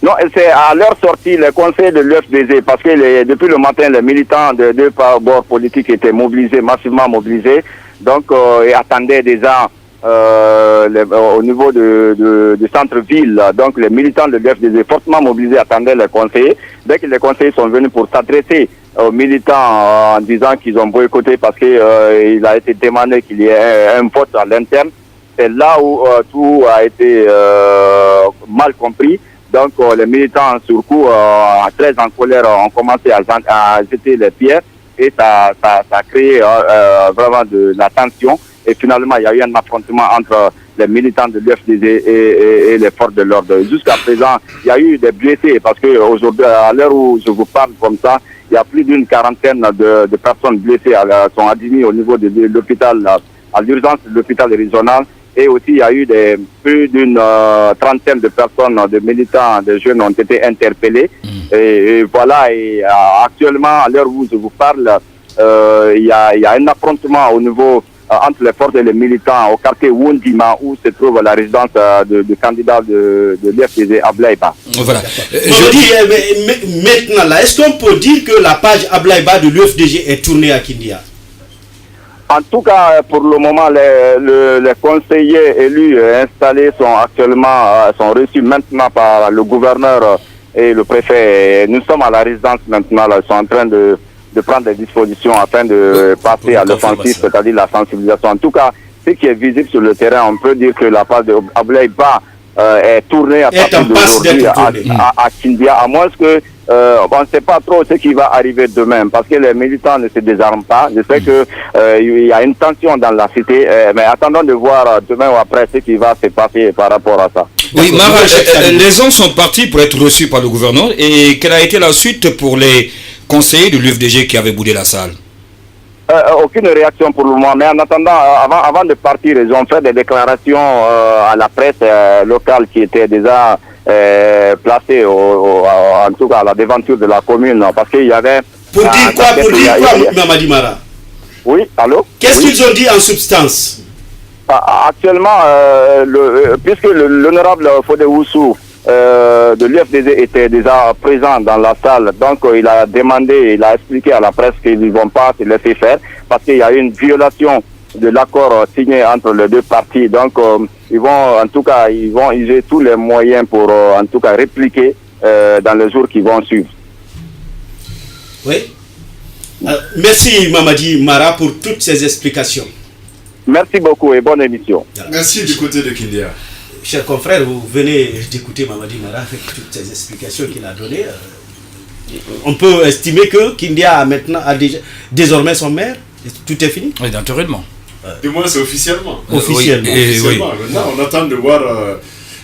Non, c'est à leur sortie, les conseils de l'UFDG, parce que depuis le matin, les militants de deux bords politiques étaient mobilisés, massivement mobilisés, donc ils attendaient déjà au niveau du centre-ville, donc les militants de l'UFDG fortement mobilisés attendaient les conseillers. Dès que les conseillers sont venus pour s'adresser aux militants en disant qu'ils ont boycotté parce qu'il a été demandé qu'il y ait un vote à l'interne, c'est là où tout a été mal compris. Donc les militants sur coup, très en colère, ont commencé à jeter les pierres et ça a créé vraiment de la tension. Et finalement, il y a eu un affrontement entre les militants de l'UFDG et les forces de l'ordre. Jusqu'à présent, il y a eu des blessés parce que aujourd'hui, à l'heure où je vous parle comme ça, il y a plus d'une quarantaine de personnes blessées sont admises au niveau de l'hôpital, à l'urgence de l'hôpital régional. Et aussi, il y a eu plus d'une trentaine de personnes, de militants, de jeunes ont été interpellés. Et voilà, et actuellement, à l'heure où je vous parle, il y a un affrontement au niveau entre les forces et les militants au quartier Wundima où se trouve la résidence du candidat de l'UFDG Ablaïba. Voilà. Maintenant, là, est-ce qu'on peut dire que la page Ablaïba de l'UFDG est tournée à Kindia? En tout cas, pour le moment, les conseillers élus installés sont reçus maintenant par le gouverneur et le préfet. Nous sommes à la résidence maintenant, là, ils sont en train de prendre des dispositions afin de passer à l'offensive, c'est-à-dire la sensibilisation. En tout cas, ce qui est visible sur le terrain, on peut dire que la passe de Abdoulaye Ba est tournée à partir d'aujourd'hui à Kindia, à moins que on ne sait pas trop ce qui va arriver demain, parce que les militants ne se désarment pas. Je sais que il y a une tension dans la cité, mais attendons de voir demain ou après ce qui va se passer par rapport à ça. Oui, Mara, les gens sont partis pour être reçus par le gouverneur. Et quelle a été la suite pour les conseillers de l'UFDG qui avaient boudé la salle? Aucune réaction pour le moment, mais en attendant, avant de partir, ils ont fait des déclarations à la presse locale qui était déjà placée en tout cas à la devanture de la commune, parce qu'il y avait... Pour dire quoi, Mamadi Mara? Oui, allô? Qu'est-ce qu'ils ont dit en substance? Actuellement, puisque l'honorable Fodé Oussou de l'UFDG était déjà présent dans la salle, donc il a demandé, il a expliqué à la presse qu'ils ne vont pas se laisser faire parce qu'il y a une violation de l'accord signé entre les deux parties. Donc ils vont user tous les moyens pour en tout cas répliquer dans les jours qui vont suivre. Oui. Merci Mamadi Mara pour toutes ces explications. Merci beaucoup et bonne émission. Merci du côté de Kindia. Chers confrères, vous venez d'écouter Mamadi Mara avec toutes ces explications qu'il a données. On peut estimer que Kindia a désormais son maire. Tout est fini. Oui, naturellement. Du moins, c'est officiellement. Officiellement. Oui. Maintenant, on attend de voir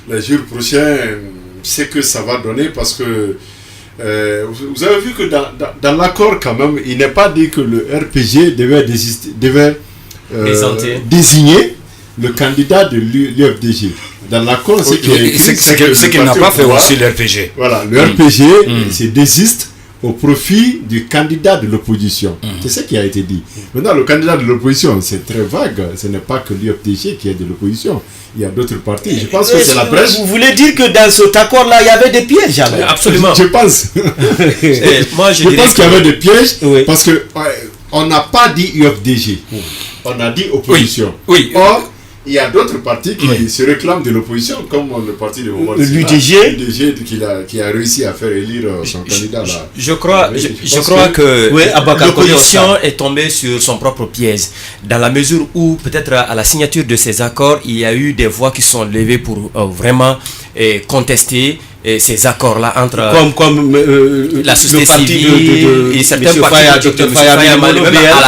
les jours prochains ce que ça va donner parce que vous avez vu que dans l'accord, quand même, il n'est pas dit que le RPG devait désigner le candidat de l'UFDG. Dans l'accord, c'est ce qu'il n'a pas fait aussi le RPG. Voilà, le RPG se désiste au profit du candidat de l'opposition. C'est ce qui a été dit. Maintenant, le candidat de l'opposition, c'est très vague. Ce n'est pas que l'UFDG qui est de l'opposition. Il y a d'autres partis. Je pense que c'est la presse. Vous voulez dire que dans cet accord-là, il y avait des pièges alors? Absolument. Je pense. Moi, je pense qu'il y avait des pièges parce que on n'a pas dit UFDG. On a dit opposition. Oui. Or, il y a d'autres partis qui se réclament de l'opposition, comme le parti de l'UDG qui a réussi à faire élire son candidat là. Je crois que l'opposition est tombée sur son propre piège, dans la mesure où peut-être à la signature de ces accords, il y a eu des voix qui sont levées pour vraiment contester ces accords-là entre la société civile et certains partis de M. Faya,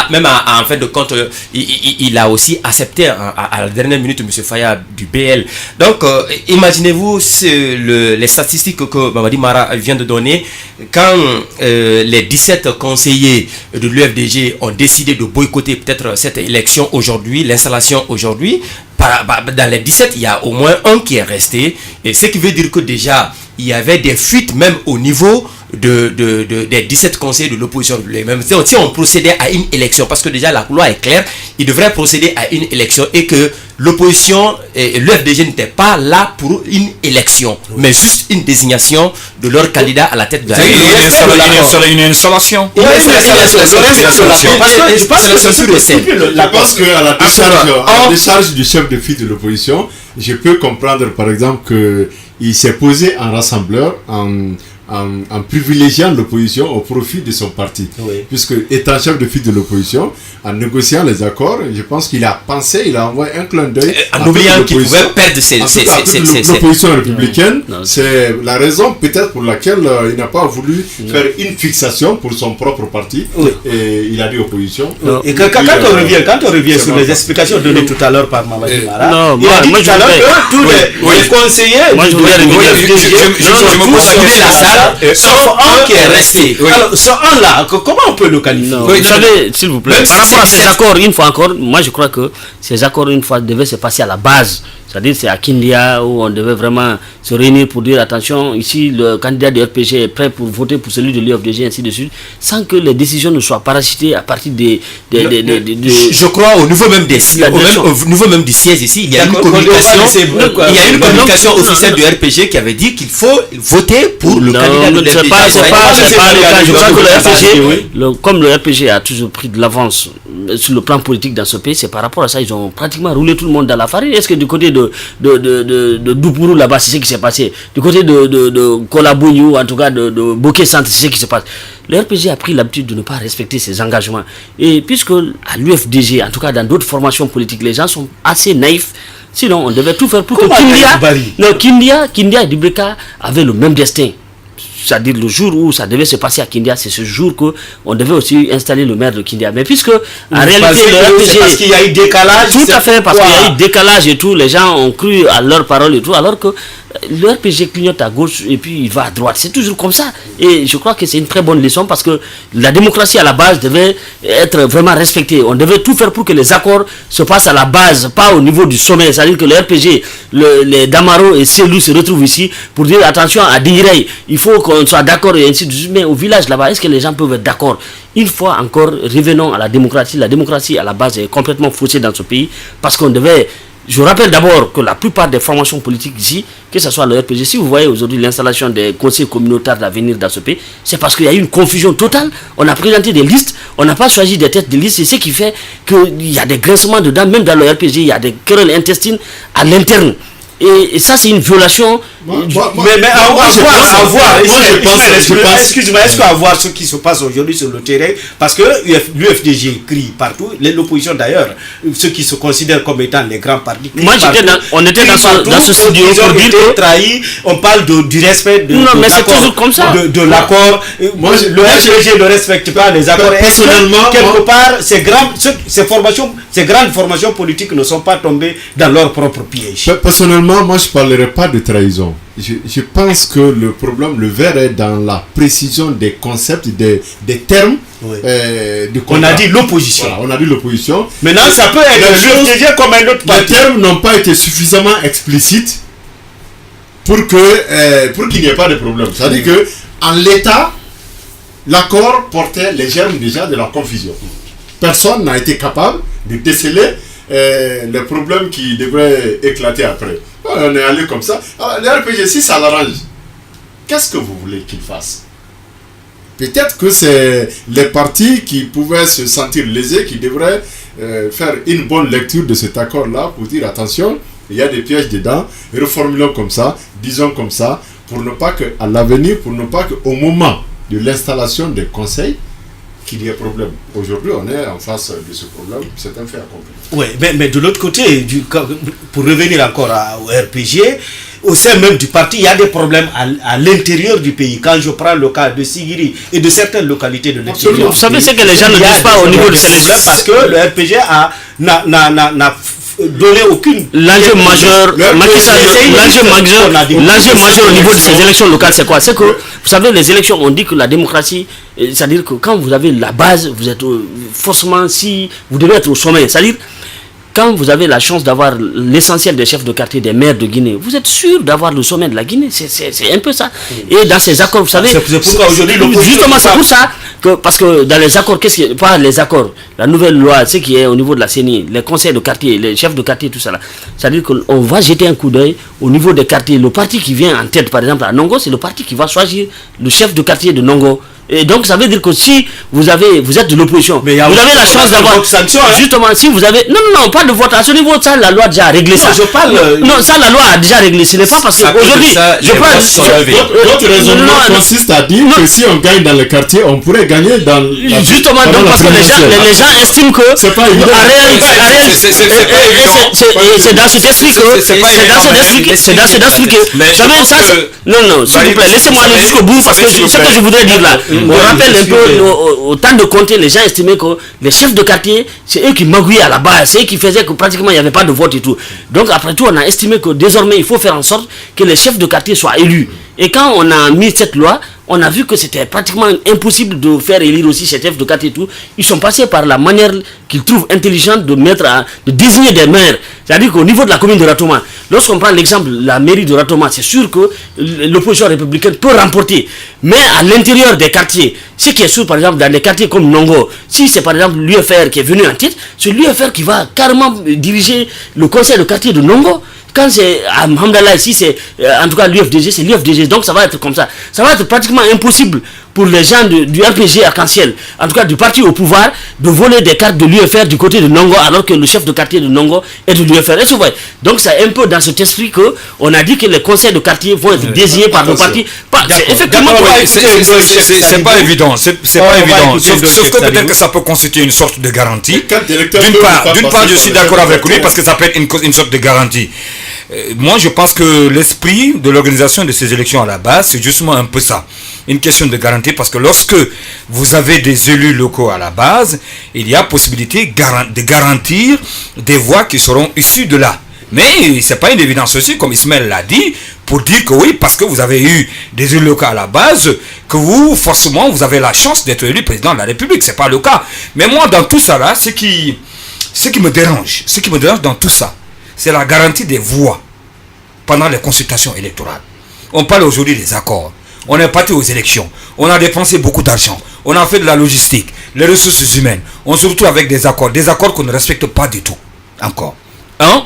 même en fin de compte, il a aussi accepté à la dernière minute M. Faya du BL. Donc, imaginez-vous les statistiques que Mamadi Mara vient de donner. Quand les 17 conseillers de l'UFDG ont décidé de boycotter peut-être cette élection aujourd'hui, l'installation aujourd'hui, dans les 17, il y a au moins un qui est resté. Et ce qui veut dire que déjà, il y avait des fuites même au niveau des 17 conseillers de l'opposition. Même si on procédait à une élection, parce que déjà la loi est claire, il devrait procéder à une élection et que l'opposition et l'UFDG n'étaient pas là pour une élection, mais juste une désignation de leur candidat à la tête de la une installation. Je pense qu'à la décharge du chef de file de l'opposition, je peux comprendre par exemple qu'il s'est posé en rassembleur, en privilégiant l'opposition au profit de son parti. Puisque, étant chef de file de l'opposition, en négociant les accords, je pense qu'il a pensé, il a envoyé un clin d'œil. En oubliant qu'il pouvait perdre l'opposition républicaine. C'est la raison peut-être pour laquelle il n'a pas voulu faire une fixation pour son propre parti. Et il a dit opposition. Et quand on revient sur les explications données tout à l'heure par Mamadi Mara, il a dit tout à l'heure que tous les conseillers la salle, sauf un qui est resté. Alors, ce un-là, comment on peut le qualifier? Vous savez, s'il vous plaît, par rapport à ces accords, une fois encore, moi je crois que ces accords, une fois, devaient se passer à la base. C'est-à-dire c'est à Kindia où on devait vraiment se réunir pour dire attention, ici le candidat du RPG est prêt pour voter pour celui de l'UFDG, ainsi de suite, sans que les décisions ne soient parachutées à partir je crois au niveau même du siège ici, il y a une communication officielle du RPG qui avait dit qu'il faut voter pour le candidat de l'UFDG. C'est pas le cas. Je crois que le RPG, comme le RPG a toujours pris de l'avance sur le plan politique dans ce pays, c'est par rapport à ça, ils ont pratiquement roulé tout le monde dans la farine. Est-ce que du côté de Doupourou là-bas, c'est ce qui s'est passé. Du côté de Kolabounyou, en tout cas de Bokeh Centre, c'est ce qui se passe. Le RPG a pris l'habitude de ne pas respecter ses engagements. Et puisque à l'UFDG, en tout cas dans d'autres formations politiques, les gens sont assez naïfs. Sinon, on devait tout faire pour que Kindia et Dubreka avaient le même destin. C'est-à-dire le jour où ça devait se passer à Kindia, c'est ce jour qu'on devait aussi installer le maire de Kindia. Mais puisque en réalité le RPG, parce qu'il y a eu décalage. Tout à fait, parce qu'il y a eu décalage et tout, les gens ont cru à leurs paroles et tout, alors que le RPG clignote à gauche et puis il va à droite. C'est toujours comme ça. Et je crois que c'est une très bonne leçon parce que la démocratie à la base devait être vraiment respectée. On devait tout faire pour que les accords se passent à la base, pas au niveau du sommet. C'est-à-dire que le RPG, les Damaro et Selou se retrouvent ici pour dire attention à Diray, il faut qu'on soit d'accord et ainsi de suite. Mais au village là-bas, est-ce que les gens peuvent être d'accord? Une fois encore, revenons à la démocratie. La démocratie à la base est complètement faussée dans ce pays parce qu'on devait... Je rappelle d'abord que la plupart des formations politiques ici, que ce soit le RPG, si vous voyez aujourd'hui l'installation des conseils communautaires d'avenir dans ce pays, c'est parce qu'il y a eu une confusion totale. On a présenté des listes, on n'a pas choisi des têtes de liste, c'est ce qui fait qu'il y a des grincements dedans, même dans le RPG, il y a des querelles intestines à l'interne. Et ça, c'est une violation. Excuse-moi, est-ce qu'à voir ce qui se passe aujourd'hui sur le terrain, parce que l'UFDG crie partout, l'opposition d'ailleurs, ceux qui se considèrent comme étant les grands partis. Moi, on était dans ce studio pour dire que trahi, on parle du respect de l'accord. Le RPG ne respecte pas les accords. Personnellement, quelque part, ces grandes formations politiques ne sont pas tombées dans leur propre piège. Personnellement, moi je ne parlerai pas de trahison. Je pense que le problème, le verre est dans la précision des concepts, des termes. Oui. On a dit l'opposition. Voilà, on a dit l'opposition. Maintenant, ça peut être comme un autre parti. Les termes n'ont pas été suffisamment explicites pour qu'il n'y ait pas de problème. C'est-à-dire que en l'état, l'accord portait les germes déjà de la confusion. Personne n'a été capable de déceler les problèmes qui devraient éclater après. On est allé comme ça. Alors, le RPG, si ça l'arrange, qu'est-ce que vous voulez qu'il fasse? Peut-être que c'est les partis qui pouvaient se sentir lésés qui devraient faire une bonne lecture de cet accord-là pour dire attention, il y a des pièges dedans, reformulons comme ça, disons comme ça, pour ne pas qu'à l'avenir, pour ne pas qu'au moment de l'installation des conseils, qu'il y ait problème. Aujourd'hui, on est en face de ce problème, c'est un fait accompli. Oui, mais de l'autre côté, pour revenir encore au RPG, au sein même du parti, il y a des problèmes à l'intérieur du pays. Quand je prends le cas de Sigiri et de certaines localités de l'extérieur. Vous savez ce que les gens ne disent pas au niveau de ces législatives. Parce que le RPG n'a donné aucune... L'enjeu majeur, au niveau de ces élections locales, c'est quoi? C'est que, vous savez, les élections, on dit que la démocratie, c'est-à-dire que quand vous avez la base, vous êtes forcément, si vous devez être au sommet, c'est-à-dire quand vous avez la chance d'avoir l'essentiel des chefs de quartier, des maires de Guinée, vous êtes sûr d'avoir le sommet de la Guinée. C'est un peu ça. Et dans ces accords, vous savez... C'est pourquoi aujourd'hui... Justement, c'est pour ça que... Parce que dans les accords, qu'est-ce qui est... Pas les accords, la nouvelle loi, ce qui est au niveau de la CENI, les conseils de quartier, les chefs de quartier, tout ça là. C'est-à-dire qu'on va jeter un coup d'œil au niveau des quartiers. Le parti qui vient en tête, par exemple, à Nongo, c'est le parti qui va choisir le chef de quartier de Nongo. Et donc ça veut dire que si vous êtes de l'opposition, vous avez la chance d'avoir justement si vous avez non pas de vote à ce niveau, ça la loi a déjà réglé ça. Je parle non, ça la loi a déjà réglé, ce n'est pas parce que aujourd'hui je parle votre raisonnement consiste à dire que si on gagne dans le quartier, on pourrait gagner dans justement donc parce que les gens estiment que c'est pas évident. C'est dans cet esprit que c'est dans cet esprit que vous savez ça non s'il vous plaît, laissez-moi aller jusqu'au bout parce que ce que je voudrais dire là. On rappelle un peu, au temps de compter, les gens estimaient que les chefs de quartier, c'est eux qui magouillaient à la base, c'est eux qui faisaient que pratiquement il n'y avait pas de vote et tout. Donc après tout, on a estimé que désormais, il faut faire en sorte que les chefs de quartier soient élus. Et quand on a mis cette loi, on a vu que c'était pratiquement impossible de faire élire aussi ces chefs de quartier et tout. Ils sont passés par la manière qu'ils trouvent intelligente de désigner des maires. C'est-à-dire qu'au niveau de la commune de Ratoma, lorsqu'on prend l'exemple, la mairie de Ratoma, c'est sûr que l'opposition républicaine peut remporter. Mais à l'intérieur des quartiers, ce qui est sûr par exemple dans des quartiers comme Nongo, si c'est par exemple l'UFR qui est venu en tête, c'est l'UFR qui va carrément diriger le conseil de quartier de Nongo. Quand c'est à Hamdallah ici, c'est en tout cas l'UFDG, c'est l'UFDG, donc ça va être comme ça. Ça va être pratiquement impossible pour les gens du RPG Arc-en-Ciel, en tout cas du parti au pouvoir, de voler des cartes de l'UFR du côté de Nongo, alors que le chef de quartier de Nongo est de l'UFR. Est-ce que vous voyez? Donc c'est un peu dans cet esprit qu'on a dit que les conseils de quartier vont être désignés par nos partis. Effectivement, c'est pas évident. C'est pas évident. Sauf que peut-être que ça peut constituer une sorte de garantie. D'une part, je suis d'accord avec lui parce que ça peut être une sorte de garantie. Moi, je pense que l'esprit de l'organisation de ces élections à la base, c'est justement un peu ça. Une question de garantie, parce que lorsque vous avez des élus locaux à la base, il y a possibilité de garantir des voix qui seront issues de là. Mais c'est pas une évidence aussi, comme Ismaël l'a dit, pour dire que oui, parce que vous avez eu des élus locaux à la base, que vous, forcément, vous avez la chance d'être élu président de la République. C'est pas le cas. Mais moi, dans tout ça là, ce qui me dérange dans tout ça, c'est la garantie des voix pendant les consultations électorales. On parle aujourd'hui des accords. On est parti aux élections. On a dépensé beaucoup d'argent. On a fait de la logistique, les ressources humaines. On se retrouve avec des accords qu'on ne respecte pas du tout. Encore.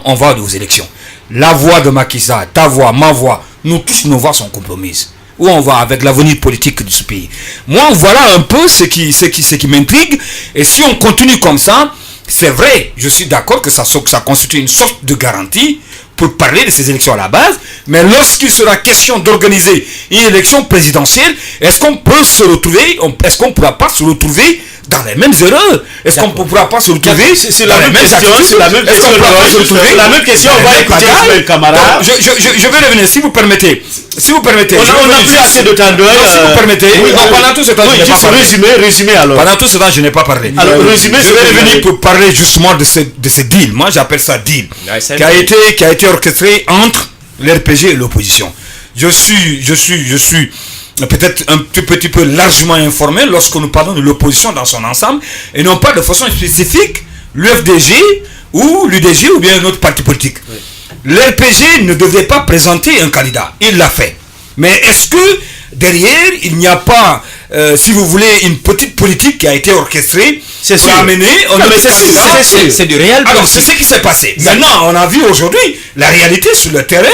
On va aux élections. La voix de Macky Sall, ta voix, ma voix, nous tous, nos voix sont compromises. Où on va avec l'avenir politique de ce pays. Moi, voilà un peu ce qui m'intrigue. Et si on continue comme ça, c'est vrai, je suis d'accord que ça constitue une sorte de garantie pour parler de ces élections à la base, mais lorsqu'il sera question d'organiser une élection présidentielle, est-ce qu'on peut se retrouver, est-ce qu'on ne pourra pas se retrouver dans les mêmes erreurs? Est-ce qu'on ne pourra pas se retrouver c'est la même question, c'est la même question. La même question, on va écouter Ismaël Camara. Je vais revenir, si vous permettez. On n'a plus assez de temps. Si vous permettez. Pendant tout ce temps, je n'ai pas parlé. Résumé alors. Pendant tout ce temps, je n'ai pas parlé. Alors, résumé, je vais revenir pour parler justement de ce deal. Moi, j'appelle ça deal. Qui a été orchestré entre l'RPG et l'opposition. Je suis peut-être un petit peu largement informé lorsque nous parlons de l'opposition dans son ensemble et non pas de façon spécifique l'UFDG ou l'UDG ou bien un autre parti politique. Oui. L'RPG ne devait pas présenter un candidat, il l'a fait. Mais est-ce que derrière il n'y a pas, si vous voulez, une petite politique qui a été orchestrée pour amener c'est du réel. Alors c'est ce qui s'est passé. Maintenant on a vu aujourd'hui la réalité sur le terrain,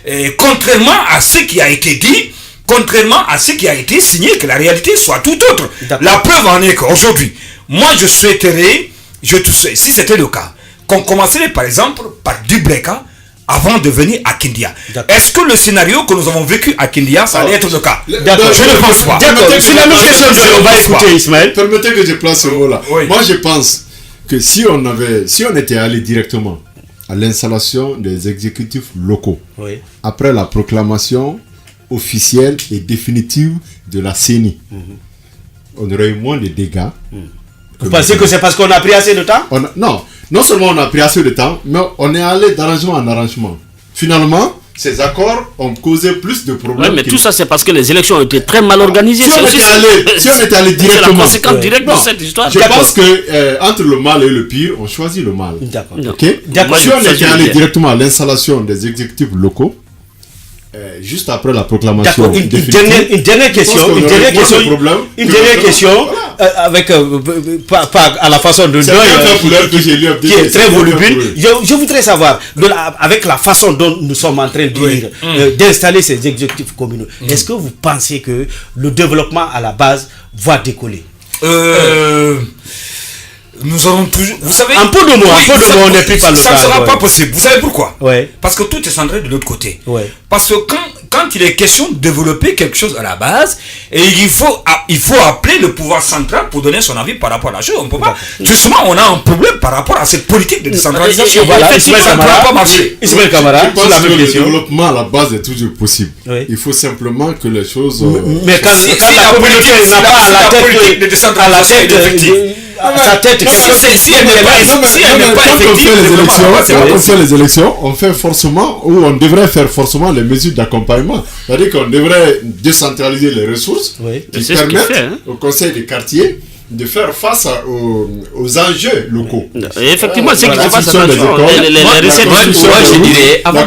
et contrairement à ce qui a été dit, contrairement à ce qui a été signé, que la réalité soit tout autre. La preuve en est qu'aujourd'hui, moi je souhaiterais, si c'était le cas, qu'on commencerait par exemple par Dubreka avant de venir à Kindia. Est-ce que le scénario que nous avons vécu à Kindia, ça allait être le cas? D'accord, je ne pense pas. C'est la même question on va écouter Ismaël. Permettez que je place ce mot-là. Oui. Moi je pense que si on était allé directement à l'installation des exécutifs locaux, après la proclamation officielle et définitive de la CENI, on aurait eu moins de dégâts. Vous pensez que c'est parce qu'on a pris assez de temps? Non seulement on a pris assez de temps, mais on est allé d'arrangement en arrangement. Finalement, ces accords ont causé plus de problèmes. Oui, mais tout ça, c'est parce que les élections ont été très mal organisées. Si on était allé directement, c'est la conséquence directe de cette histoire. Je pense que entre le mal et le pire, on choisit le mal. D'accord. Okay? Si on était allé directement à l'installation des exécutifs locaux, juste après la proclamation. Une dernière question. Avec pas à la façon de Ndoye, qui est très volubile. Je voudrais savoir, avec la façon dont nous sommes en train d'installer ces objectifs communaux, est-ce que vous pensez que le développement à la base va décoller? Nous aurons toujours. Vous savez. Un peu de mots, on n'est plus pas le ça ne sera pas possible. Vous savez pourquoi? Ouais. Parce que tout est centré de l'autre côté. Ouais. Parce que quand il est question de développer quelque chose à la base, et il faut appeler le pouvoir central pour donner son avis par rapport à la chose. On peut pas. Justement, on a un problème par rapport à cette politique de décentralisation. Voilà, ça ne pourra pas marcher. Ismaël Camara, je pense que le développement à la base est toujours possible. Oui. Il faut simplement que les choses. Mais quand la communauté n'a pas à la tête de décentralisation effective. Si elle n'est pas effective, quand on fait les élections, on fait forcément, ou on devrait faire forcément les mesures d'accompagnement. C'est-à-dire qu'on devrait décentraliser les ressources qui permettent au conseil des quartiers de faire face aux enjeux locaux. Et effectivement, c'est ce qui se passe moi, je dirais, avant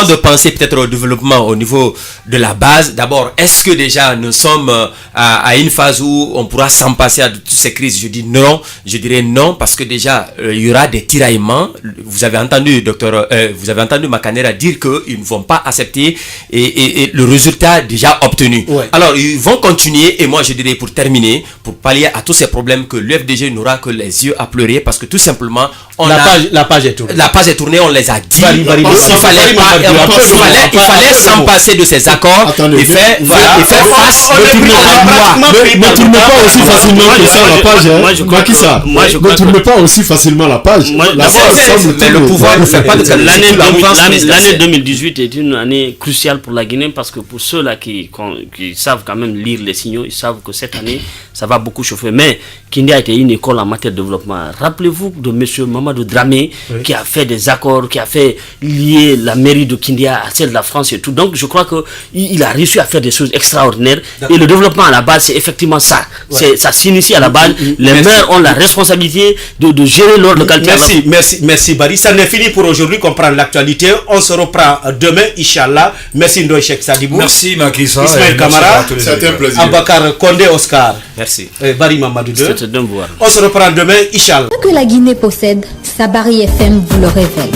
de penser peut-être au développement au niveau de la base, d'abord, est-ce que déjà nous sommes à une phase où on pourra s'en passer à toutes ces crises? Je dis non, je dirais non, parce que déjà, il y aura des tiraillements. Vous avez entendu, Makanera dire qu'ils ne vont pas accepter et le résultat déjà obtenu. Ouais. Alors, ils vont continuer, et moi je dirais, pour terminer, pour pallier à tous ces problèmes, que l'UFDG n'aura que les yeux à pleurer, parce que tout simplement la page est tournée. La page est tournée, on les a dit. Il fallait s'en passer de ces accords et faire face. Ne tournez pas aussi facilement que ça la page. Ne tournez pas aussi facilement la page. Mais le pouvoir ne fait pas de l'année 2018 est une année cruciale pour la Guinée, parce que pour ceux-là qui savent quand même lire les signaux, ils savent que cette année, ça va beaucoup chauffer. Mais Kindia a été une école en matière de développement. Rappelez-vous de M. Mamadou Dramé, qui a fait des accords, qui a fait lier la mairie de Kindia à celle de la France et tout. Donc je crois qu'il a réussi à faire des choses extraordinaires. Et le développement à la base, c'est effectivement ça. Ouais. Ça s'initie à la base. Les maires ont la responsabilité de gérer leur localité. Merci Barry. Ça n'est fini pour aujourd'hui. Comprendre l'actualité. On se reprend demain, Inch'Allah. Merci Ndoye Cheikh Sadibou. Merci Macky-Sall. Ismaël Kamara. C'était un plaisir. Abakar Kondé Oscar. Merci. Barry Mamadou. C'était d'un voir. On se reprend demain, Inch'Allah. Ce que la Guinée possède, Sabari FM vous le révèle.